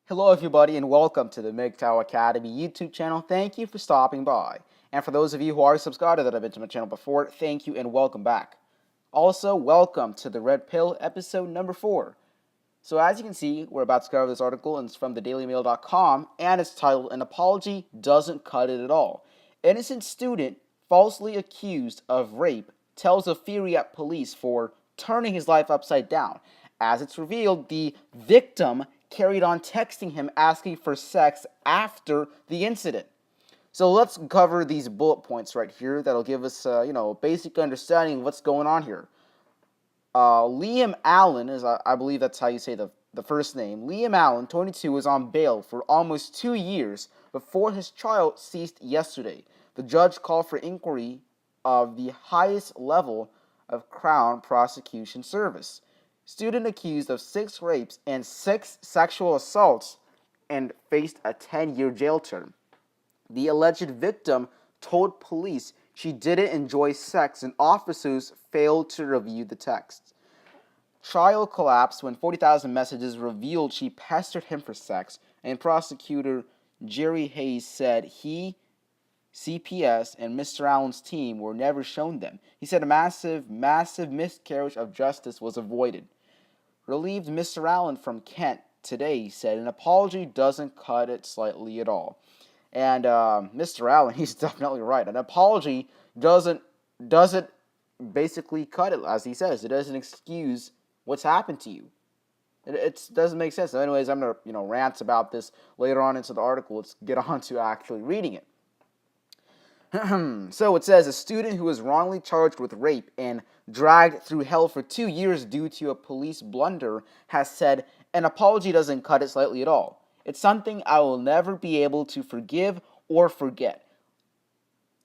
Hello, everybody, and welcome to the MGTOW Academy YouTube channel. Thank you for stopping by. And for those of you who are subscribed that have been to my channel before, thank you and welcome back. Also, welcome to the Red Pill episode number 4. So as you can see, we're about to cover this article, and it's from thedailymail.com, and it's titled, "An Apology Doesn't Cut It at All. Innocent student falsely accused of rape tells of fury at police for turning his life upside down." As it's revealed, the victim carried on texting him asking for sex after the incident. So let's cover these bullet points right here that'll give us, a basic understanding of what's going on here. Liam Allen, I believe that's how you say the first name. Liam Allen, 22, was on bail for almost 2 years before his trial ceased yesterday. The judge called for inquiry of the highest level of Crown Prosecution Service. Student accused of 6 rapes and 6 sexual assaults and faced a 10-year jail term. The alleged victim told police she didn't enjoy sex, and officers failed to review the texts. Trial collapsed when 40,000 messages revealed she pestered him for sex, and prosecutor Jerry Hayes said he, CPS, and Mr. Allen's team were never shown them. He said a massive miscarriage of justice was avoided. Relieved Mr. Allen from Kent today said an apology doesn't cut it slightly at all. And Mr. Allen, he's definitely right. An apology doesn't basically cut it, as he says. It doesn't excuse what's happened to you. It doesn't make sense. So anyways, I'm gonna rant about this later on into the article. Let's get on to actually reading it. So it says, a student who was wrongly charged with rape and dragged through hell for 2 years due to a police blunder has said, an apology doesn't cut it slightly at all. It's something I will never be able to forgive or forget.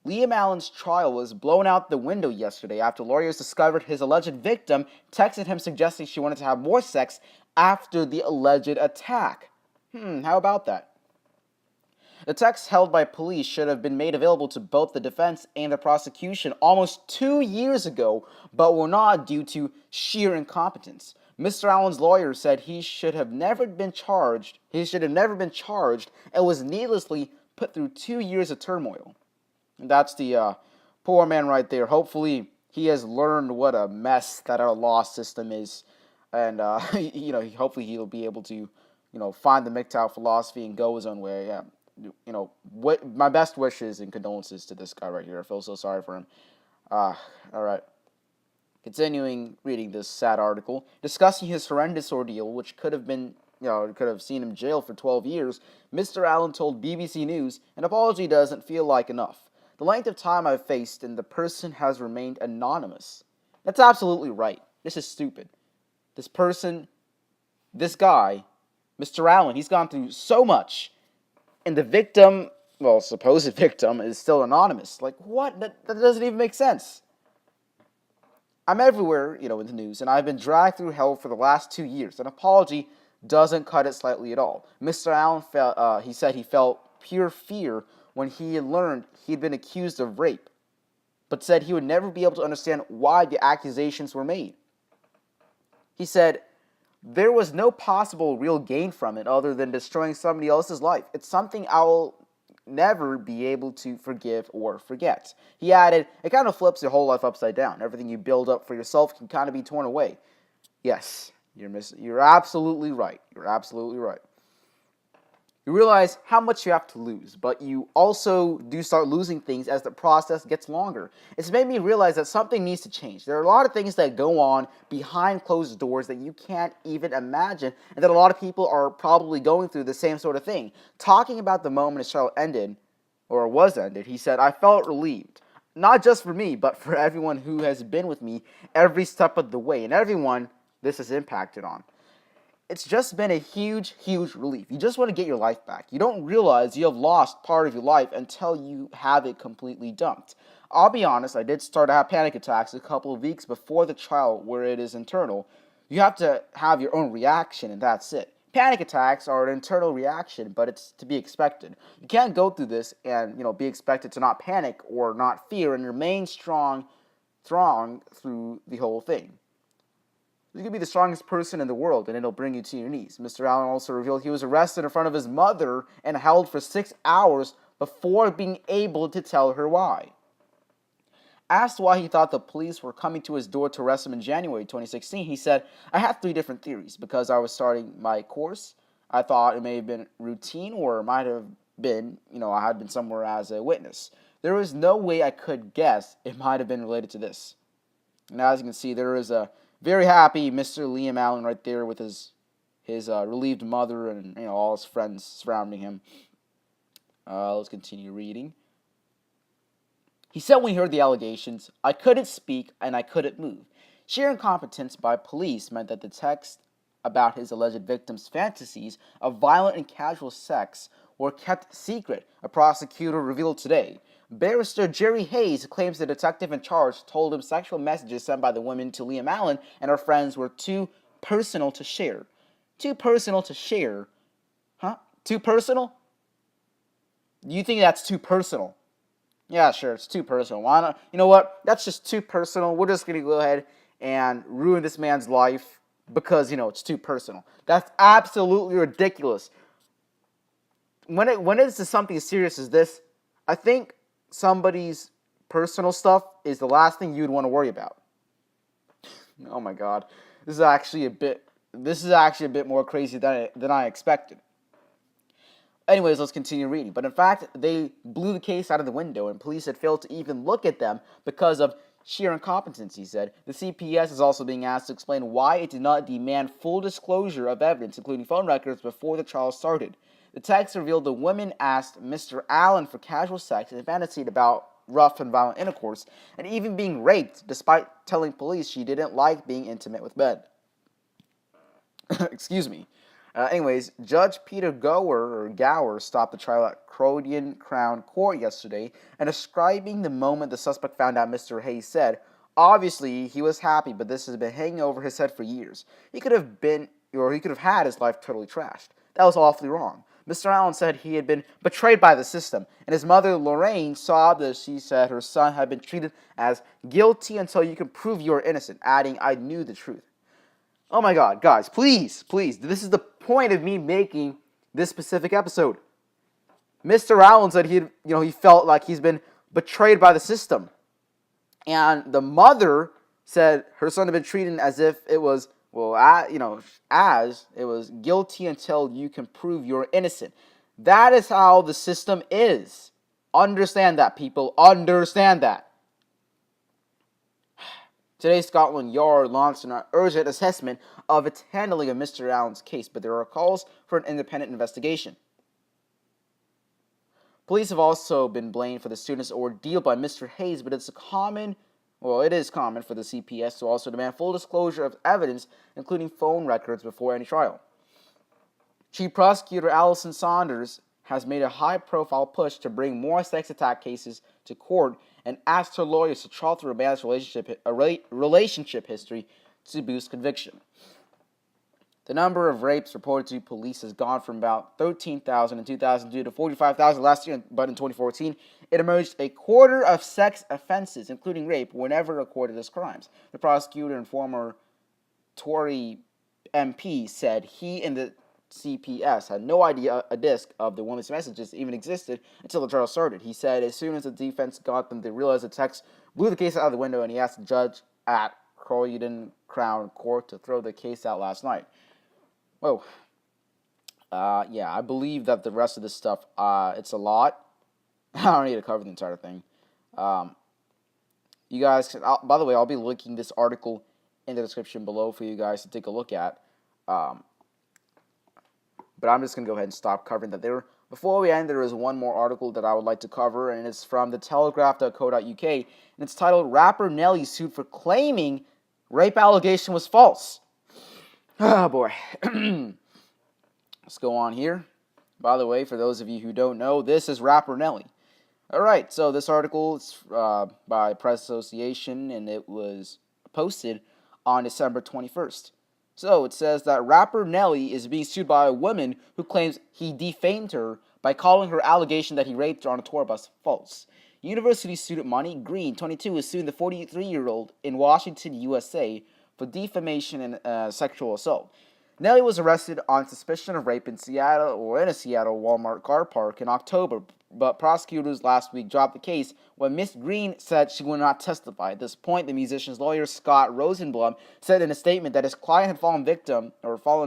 Liam Allen's trial was blown out the window yesterday after lawyers discovered his alleged victim texted him suggesting she wanted to have more sex after the alleged attack. How about that? The texts held by police should have been made available to both the defense and the prosecution almost 2 years ago, but were not due to sheer incompetence. Mr. Allen's lawyer said he should have never been charged and was needlessly put through 2 years of turmoil. And that's the poor man right there. Hopefully he has learned what a mess that our law system is, and hopefully he'll be able to find the MGTOW philosophy and go his own way. Yeah. What my best wishes and condolences to this guy right here. I feel so sorry for him. All right. Continuing reading this sad article, discussing his horrendous ordeal, which could have been, could have seen him jailed for 12 years, Mr. Allen told BBC News, an apology doesn't feel like enough. The length of time I've faced and the person has remained anonymous. That's absolutely right. This is stupid. This guy, Mr. Allen, he's gone through so much. And the victim, supposed victim, is still anonymous. Like, what? That doesn't even make sense. I'm everywhere, in the news, and I've been dragged through hell for the last 2 years. An apology doesn't cut it slightly at all. Mr. Allen he said he felt pure fear when he had learned he'd been accused of rape, but said he would never be able to understand why the accusations were made. He said, there was no possible real gain from it other than destroying somebody else's life. It's something I'll never be able to forgive or forget. He added, it kind of flips your whole life upside down. Everything you build up for yourself can kind of be torn away. Yes, you're absolutely right. You're absolutely right. You realize how much you have to lose, but you also do start losing things as the process gets longer. It's made me realize that something needs to change. There are a lot of things that go on behind closed doors that you can't even imagine, and that a lot of people are probably going through the same sort of thing. Talking about the moment his trial ended, or was ended, he said, I felt relieved. Not just for me, but for everyone who has been with me every step of the way, and everyone this has impacted on. It's just been a huge, huge relief. You just want to get your life back. You don't realize you have lost part of your life until you have it completely dumped. I'll be honest, I did start to have panic attacks a couple of weeks before the trial where it is internal. You have to have your own reaction, and that's it. Panic attacks are an internal reaction, but it's to be expected. You can't go through this and be expected to not panic or not fear and remain strong through the whole thing. You could be the strongest person in the world, and it'll bring you to your knees. Mr. Allen also revealed he was arrested in front of his mother and held for 6 hours before being able to tell her why. Asked why he thought the police were coming to his door to arrest him in January 2016, he said, "I had 3 different theories. Because I was starting my course, I thought it may have been routine, or it might have been, I had been somewhere as a witness. There was no way I could guess it might have been related to this." And as you can see, there is a very happy Mr. Liam Allen right there with his relieved mother and all his friends surrounding him. Let's continue reading. He said when he heard the allegations, "I couldn't speak and I couldn't move." Sheer incompetence by police meant that the text about his alleged victim's fantasies of violent and casual sex were kept secret, a prosecutor revealed today. Barrister Jerry Hayes claims the detective in charge told him sexual messages sent by the woman to Liam Allen and her friends were too personal to share. Too personal to share? Huh? Too personal? You think that's too personal? Yeah, sure, it's too personal. Why not? You know what? That's just too personal. We're just going to go ahead and ruin this man's life because, it's too personal. That's absolutely ridiculous. When it's something as serious as this, I think somebody's personal stuff is the last thing you'd want to worry about. Oh my God. This is actually a bit more crazy than I expected. Anyways, let's continue reading. But in fact, they blew the case out of the window, and police had failed to even look at them because of sheer incompetence, he said. The CPS is also being asked to explain why it did not demand full disclosure of evidence, including phone records, before the trial started. The text revealed the women asked Mr. Allen for casual sex and fantasied about rough and violent intercourse, and even being raped, despite telling police she didn't like being intimate with men. Excuse me. Anyways, Judge Peter Gower stopped the trial at Croydon Crown Court yesterday, and describing the moment the suspect found out Mr. Hayes said, "Obviously, he was happy, but this has been hanging over his head for years. He could have had his life totally trashed. That was awfully wrong." Mr. Allen said he had been betrayed by the system, and his mother, Lorraine, sobbed as she said her son had been treated as guilty until you can prove you are innocent, adding, "I knew the truth." Oh my God, guys, please, this is the point of me making this specific episode. Mr. Allen said he felt like he's been betrayed by the system. And the mother said her son had been treated as if it was, as it was guilty until you can prove you're innocent. That is how the system is. Understand that, people. Understand that. Today, Scotland Yard launched an urgent assessment of its handling of Mr. Allen's case, but there are calls for an independent investigation. Police have also been blamed for the student's ordeal by Mr. Hayes, but it is common for the CPS to also demand full disclosure of evidence, including phone records, before any trial. Chief Prosecutor Alison Saunders has made a high-profile push to bring more sex attack cases to court and asked her lawyers to chart through a man's relationship history to boost conviction. The number of rapes reported to police has gone from about 13,000 in 2002 to 45,000 last year, but in 2014, it emerged a quarter of sex offenses, including rape, were never recorded as crimes. The prosecutor and former Tory MP said he and the CPS had no idea a disc of the woman's messages even existed until the trial started. He said as soon as the defense got them, they realized the text blew the case out of the window, and he asked the judge at Croydon Crown Court to throw the case out last night. Whoa. Yeah, I believe that the rest of this stuff, it's a lot. I don't need to cover the entire thing. You guys, by the way, I'll be linking this article in the description below for you guys to take a look at. But I'm just going to go ahead and stop covering that. Before we end, there is one more article that I would like to cover, and it's from thetelegraph.co.uk, and it's titled, "Rapper Nelly Sued for Claiming Rape Allegation Was False." Oh, boy. Let's go on here. By the way, for those of you who don't know, this is Rapper Nelly. Alright, so this article is by Press Association, and it was posted on December 21st. So it says that rapper Nelly is being sued by a woman who claims he defamed her by calling her allegation that he raped her on a tour bus false. University student Monty Green, 22, is suing the 43-year-old in Washington, USA, for defamation and sexual assault. Nelly was arrested on suspicion of rape in a Seattle Walmart car park in October, but prosecutors last week dropped the case when Miss Green said she would not testify. At this point, the musician's lawyer, Scott Rosenblum, said in a statement that his client had fallen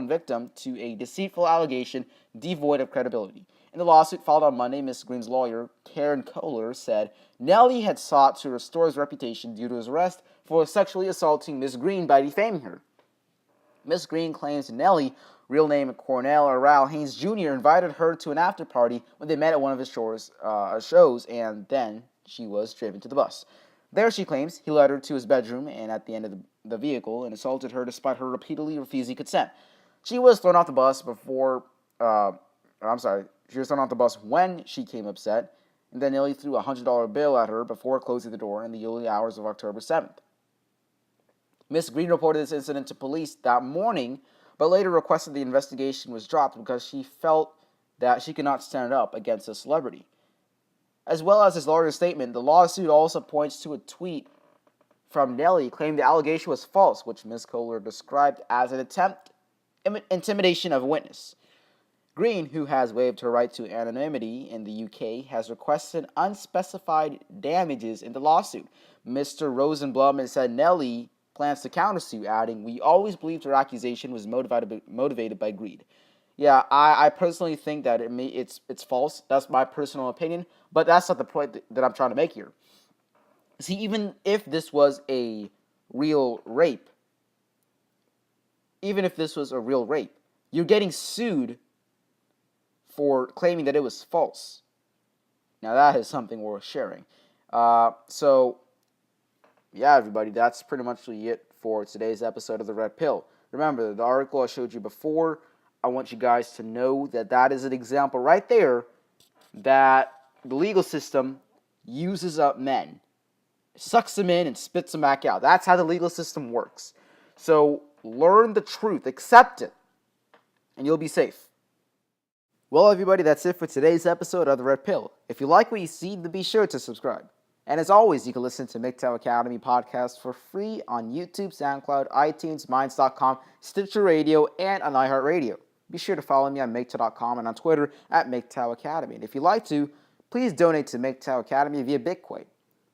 victim to a deceitful allegation devoid of credibility. In the lawsuit filed on Monday, Miss Green's lawyer, Karen Kohler, said Nelly had sought to restore his reputation due to his arrest for sexually assaulting Miss Green by defaming her. Miss Green claims Nelly, real name Cornell Oral Haynes Jr., invited her to an after party when they met at one of his shows, and then she was driven to the bus. There, she claims, he led her to his bedroom and at the end of the vehicle and assaulted her despite her repeatedly refusing consent. She was thrown off the bus she was thrown off the bus when she came upset, and then Nelly threw a $100 bill at her before closing the door in the early hours of October 7th. Miss Green reported this incident to police that morning, but later requested the investigation was dropped because she felt that she could not stand up against a celebrity. As well as his lawyer's statement, the lawsuit also points to a tweet from Nelly claiming the allegation was false, which Ms. Kohler described as an attempt intimidation of a witness. Green, who has waived her right to anonymity in the UK, has requested unspecified damages in the lawsuit. Mr. Rosenblum said Nelly plans to countersue, adding, "We always believed her accusation was motivated by greed." Yeah, I personally think that it's false. That's my personal opinion, but that's not the point that I'm trying to make here. See, even if this was a real rape, you're getting sued for claiming that it was false. Now that is something worth sharing. Yeah, everybody, that's pretty much it for today's episode of The Red Pill. Remember, the article I showed you before, I want you guys to know that is an example right there that the legal system uses up men, sucks them in and spits them back out. That's how the legal system works. So learn the truth, accept it, and you'll be safe. Well, everybody, that's it for today's episode of The Red Pill. If you like what you see, then be sure to subscribe. And as always, you can listen to MGTOW Academy podcast for free on YouTube, SoundCloud, iTunes, Minds.com, Stitcher Radio, and on iHeartRadio. Be sure to follow me on MGTOW.com and on Twitter at MGTOW Academy. And if you'd like to, please donate to MGTOW Academy via Bitcoin.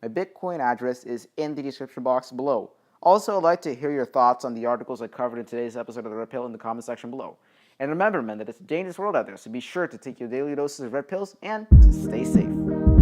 My Bitcoin address is in the description box below. Also, I'd like to hear your thoughts on the articles I covered in today's episode of The Red Pill in the comment section below. And remember, man, that it's a dangerous world out there, so be sure to take your daily doses of red pills and to stay safe.